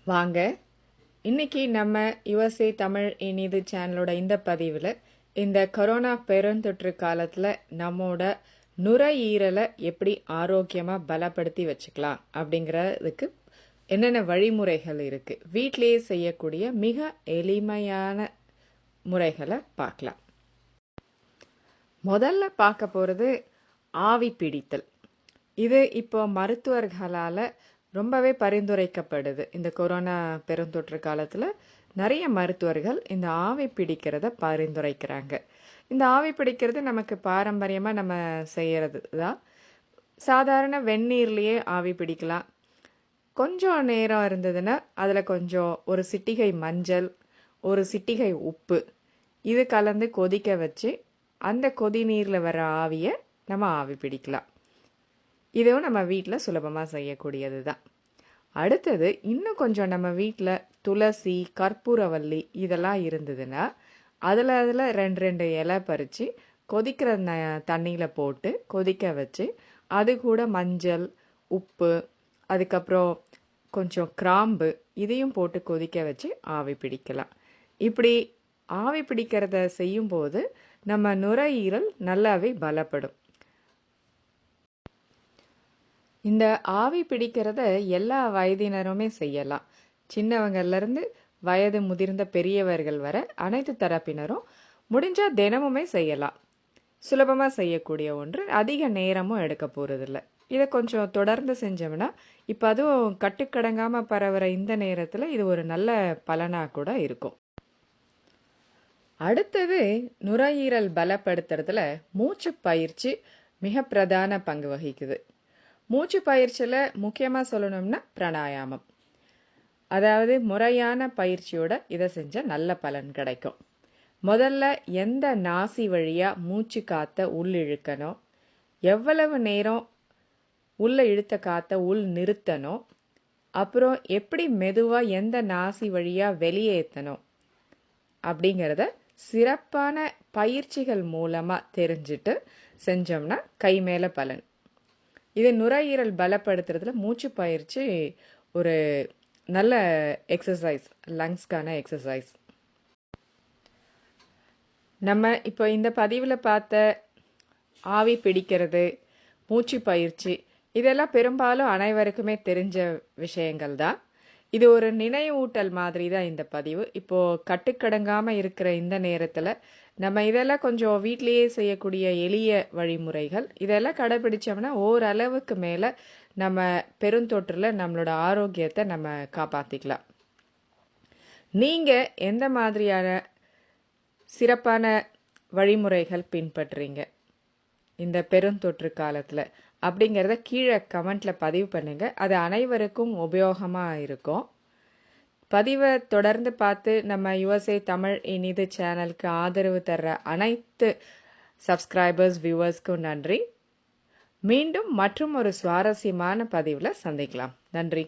வாங்க இன்னைக்கு நம்ம யுஎஸ்ஏ தமிழ் இனிது சேனலோட இந்த பதிவில் இந்த கொரோனா பெருந்தொற்று காலத்தில் நம்மோட நுரையீரலை எப்படி ஆரோக்கியமாக பலப்படுத்தி வச்சுக்கலாம் அப்படிங்கிறதுக்கு என்னென்ன வழிமுறைகள் இருக்குது, வீட்டிலேயே செய்யக்கூடிய மிக எளிமையான முறைகளை பார்க்கலாம். முதல்ல பார்க்க போகிறது ஆவி பிடித்தல். இது இப்போ மருத்துவர்களால் ரொம்பவே பரிந்துரைக்கப்படுது. இந்த கொரோனா பெருந்தொற்று காலத்தில் நிறைய மருத்துவர்கள் இந்த ஆவி பிடிக்கிறத பரிந்துரைக்கிறாங்க. இந்த ஆவி பிடிக்கிறது நமக்கு பாரம்பரியமாக நம்ம செய்கிறது தான். சாதாரண வெந்நீர்லேயே ஆவி பிடிக்கலாம். கொஞ்சம் நேரம் இருந்ததுன்னா அதில் கொஞ்சம் ஒரு சிட்டிகை மஞ்சள், ஒரு சிட்டிகை உப்பு இது கலந்து கொதிக்க வச்சு அந்த கொதி நீரில் வர ஆவியை நம்ம ஆவி பிடிக்கலாம். இதுவும் நம்ம வீட்டில் சுலபமாக செய்யக்கூடியது தான். அடுத்தது இன்னும் கொஞ்சம் நம்ம வீட்டில் துளசி, கற்பூரவல்லி இதெல்லாம் இருந்ததுன்னா அதில் ரெண்டு ரெண்டு இலை பறித்து கொதிக்கிற தண்ணியில் போட்டு கொதிக்க வச்சு அது கூட மஞ்சள், உப்பு, அதுக்கப்புறம் கொஞ்சம் கிராம்பு இதையும் போட்டு கொதிக்க வச்சு ஆவி பிடிக்கலாம். இப்படி ஆவி பிடிக்கிறத செய்யும்போது நம்ம நுரையீரல் நல்லாவே பலப்படும். இந்த ஆவி பிடிக்கிறத எல்லா வயதினருமே செய்யலாம். சின்னவங்கள்லேருந்து வயது முதிர்ந்த பெரியவர்கள் வர அனைத்து தரப்பினரும் முடிஞ்சால் தினமுமே செய்யலாம். சுலபமாக செய்யக்கூடிய ஒன்று, அதிக நேரமும் எடுக்க போகிறதில்ல. இதை கொஞ்சம் தொடர்ந்து செஞ்சோம்னா இப்போ அதுவும் கட்டுக்கடங்காமல் பரவுற இந்த நேரத்தில் இது ஒரு நல்ல பலனாக கூட இருக்கும். அடுத்தது நுரையீரல் பலப்படுத்துறதுல மூச்சு பயிற்சி மிக பிரதான பங்கு வகிக்குது. மூச்சு பயிற்சியில் முக்கியமாக சொல்லணும்னா பிராணாயாமம். அதாவது முறையான பயிற்சியோட இதை செஞ்சால் நல்ல பலன் கிடைக்கும். முதல்ல எந்த நாசி வழியாக மூச்சு காற்றை உள் இழுக்கணும், எவ்வளவு நேரம் உள்ள இழுத்த காற்றை உள் நிறுத்தணும், அப்புறம் எப்படி மெதுவாக எந்த நாசி வழியாக வெளியேற்றணும் அப்படிங்கிறத சிறப்பான பயிற்சிகள் மூலமாக தெரிஞ்சுட்டு செஞ்சோம்னா கை மேலே பலன். இது நுரையீரல் பலப்படுத்துறதுல மூச்சு பயிற்சி ஒரு நல்ல எக்ஸசைஸ், லங்ஸ்க்கான எக்ஸசைஸ். நம்ம இப்போ இந்த பதிவில் பார்த்த ஆவி பிடிக்கிறது, மூச்சு பயிற்சி இதெல்லாம் பெரும்பாலும் அனைவருக்குமே தெரிஞ்ச விஷயங்கள் தான். இது ஒரு நினைவூட்டல் மாதிரி தான் இந்த பதிவு. இப்போது கட்டுக்கடங்காமல் இருக்கிற இந்த நேரத்தில் நம்ம இதெல்லாம் கொஞ்சம் வீட்டிலேயே செய்யக்கூடிய எளிய வழிமுறைகள் இதெல்லாம் கடைபிடிச்சோம்னா ஓரளவுக்கு மேலே நம்ம பெருந்தொற்றில் நம்மளோட ஆரோக்கியத்தை நம்ம காப்பாற்றிக்கலாம். நீங்கள் எந்த மாதிரியான சிறப்பான வழிமுறைகள் பின்பற்றுறீங்க இந்த பெருந்தொற்று காலத்தில் அப்படிங்கிறத கீழே கமெண்ட்டில் பதிவு பண்ணுங்கள். அது அனைவருக்கும் உபயோகமாக இருக்கும். பதிவை தொடர்ந்து பார்த்து நம்ம யுஎஸ்ஏ தமிழ் இனிது சேனலுக்கு ஆதரவு தர்ற அனைத்து சப்ஸ்கிரைபர்ஸ், வியூவர்ஸ்க்கும் நன்றி. மீண்டும் மற்றும் ஒரு சுவாரஸ்யமான பதிவில் சந்திக்கலாம். நன்றி.